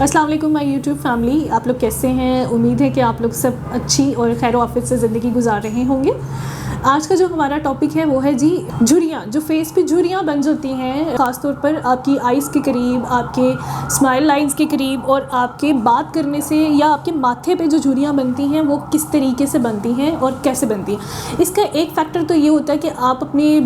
अस्सलाम वालेकुम my YouTube family, आप लोग कैसे हैं। उम्मीद है कि आप लोग सब अच्छी और खैर आफियत से ज़िंदगी गुजार रहे होंगे। आज का जो हमारा टॉपिक है वो है जी झुर्रियाँ, जो फेस पे झुर्रियाँ बन जाती हैं, ख़ासतौर पर आपकी आइज़ के करीब, आपके स्माइल लाइंस के करीब और आपके बात करने से या आपके माथे पे जो झुर्रियाँ बनती हैं वो किस तरीके से बनती हैं और कैसे बनती हैं। इसका एक फैक्टर तो ये होता है कि आप अपनी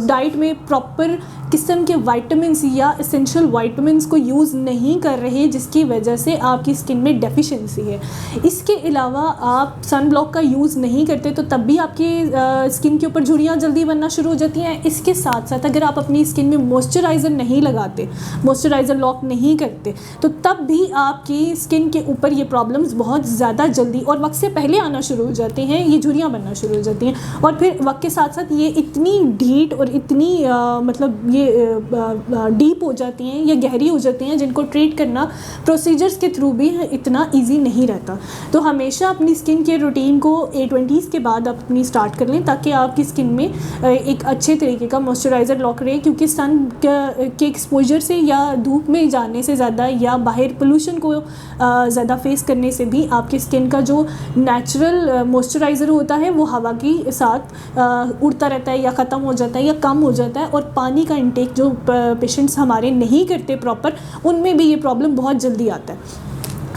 डाइट में प्रॉपर किस्म के विटामिन्स या एसेंशियल विटामिन्स को यूज़ नहीं कर रहे, जिसकी वजह से आपकी स्किन में डेफिशिएंसी है। इसके अलावा आप सन ब्लॉक का यूज़ नहीं करते तो तब भी आपकी स्किन के ऊपर झुर्रियाँ जल्दी बनना शुरू हो जाती हैं। इसके साथ साथ अगर आप अपनी स्किन में मॉइस्चराइज़र नहीं लगाते, मॉइस्चराइज़र लॉक नहीं करते, तो तब भी आपकी स्किन के ऊपर ये प्रॉब्लम्स बहुत ज़्यादा जल्दी और वक्त से पहले आना शुरू हो जाते हैं। ये झुर्रियाँ बनना शुरू हो जाती हैं और फिर वक्त के साथ साथ ये इतनी ढीठ और इतनी मतलब ये डीप हो जाती हैं या गहरी हो जाती हैं, जिनको ट्रीट करना प्रोसीजर्स के थ्रू भी इतना इजी नहीं रहता। तो हमेशा अपनी स्किन केयर रूटीन को 20s के बाद आप अपनी स्टार्ट कर लें, ताकि आपकी स्किन में एक अच्छे तरीके का मॉइस्चराइज़र लॉक रहे। क्योंकि सन के एक्सपोजर से या धूप में जाने से ज़्यादा या बाहर पोल्यूशन को ज़्यादा फेस करने से भी आपकी स्किन का जो नेचुरल मॉइस्चराइज़र होता है वो हवा के साथ उड़ता रहता है या ख़त्म हो जाता है या कम हो जाता है। और पानी का इंटेक जो पेशेंट्स हमारे नहीं करते प्रॉपर, उनमें भी ये प्रॉब्लम बहुत जल्दी आता है।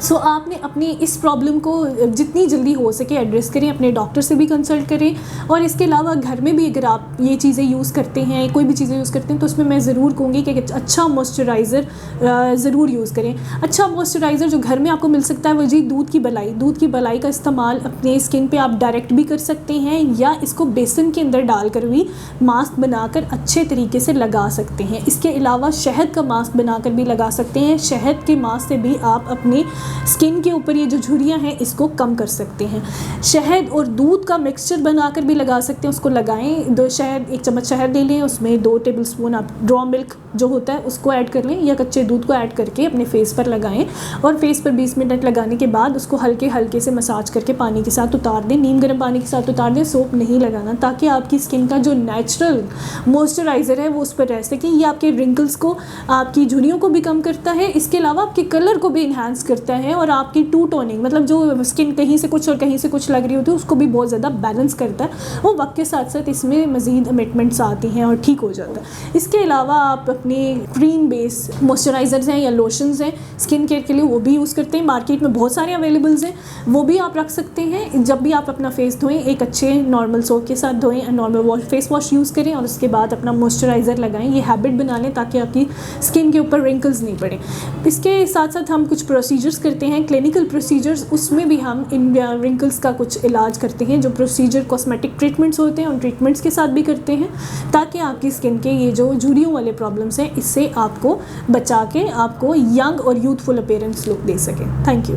सो आपने अपनी इस प्रॉब्लम को जितनी जल्दी हो सके एड्रेस करें, अपने डॉक्टर से भी कंसल्ट करें। और इसके अलावा घर में भी अगर आप ये चीज़ें यूज़ करते हैं, कोई भी चीज़ें यूज़ करते हैं, तो उसमें मैं ज़रूर कहूँगी कि अच्छा मॉइस्चराइज़र ज़रूर यूज़ करें। अच्छा मॉइस्चराइज़र जो घर में आपको मिल सकता है वो जी दूध की बलाई। दूध की बलाई का इस्तेमाल अपने स्किन पे आप डायरेक्ट भी कर सकते हैं या इसको बेसन के अंदर डालकर भी मास्क बनाकर अच्छे तरीके से लगा सकते हैं। इसके अलावा शहद का मास्क बनाकर भी लगा सकते हैं। शहद के मास्क से भी आप अपने स्किन के ऊपर ये जो झुर्रियाँ हैं इसको कम कर सकते हैं। शहद और दूध का मिक्सचर बनाकर भी लगा सकते हैं, उसको लगाएं। 1 चम्मच शहद ले लें, उसमें 2 टेबलस्पून आप ड्रॉ मिल्क जो होता है उसको ऐड कर लें या कच्चे दूध को ऐड करके अपने फेस पर लगाएं। और फेस पर 20 मिनट लगाने के बाद उसको हल्के हल्के से मसाज करके पानी के साथ उतार दें, नीम गर्म पानी के साथ उतार दें। सोप नहीं लगाना, ताकि आपकी स्किन का जो नेचुरल मॉइस्चराइज़र है वो उस पर रह सके। ये आपके रिंकल्स को, आपकी झुर्रियों को भी कम करता है। इसके अलावा आपके कलर को भी इन्हांस करता है और आपकी टू टोनिंग, मतलब जो स्किन कहीं से कुछ और कहीं से कुछ लग रही होती है, उसको भी बहुत ज़्यादा बैलेंस करता है। वो वक्त के साथ साथ इसमें मज़ीद अमेंडमेंट्स आती हैं और ठीक हो जाता है। इसके अलावा आप अपने क्रीम बेस मॉइस्चराइज़र्स हैं या लोशंस हैं स्किन केयर के लिए, वो भी यूज़ करते हैं। मार्केट में बहुत सारे अवेलेबल्स हैं, वो भी आप रख सकते हैं। जब भी आप अपना फेस धोएं, एक अच्छे नॉर्मल सोप के साथ धोएं, नॉर्मल फेस वॉश यूज़ करें और उसके बाद अपना मॉइस्चराइज़र लगाएं। ये हैबिट बना लें ताकि आपकी स्किन के ऊपर रिंकल्स नहीं पड़े। इसके साथ साथ हम कुछ प्रोसीजर्स करते हैं, क्लिनिकल प्रोसीजर्स, उसमें भी हम इन रिंकल्स का कुछ इलाज करते हैं। जो प्रोसीजर कॉस्मेटिक ट्रीटमेंट्स होते हैं उन ट्रीटमेंट्स के साथ भी करते हैं, ताकि आपकी स्किन के ये जो झुर्रियों वाले प्रॉब्लम्स हैं इससे आपको बचा के आपको यंग और यूथफुल अपीयरेंस लुक दे सके। Thank you.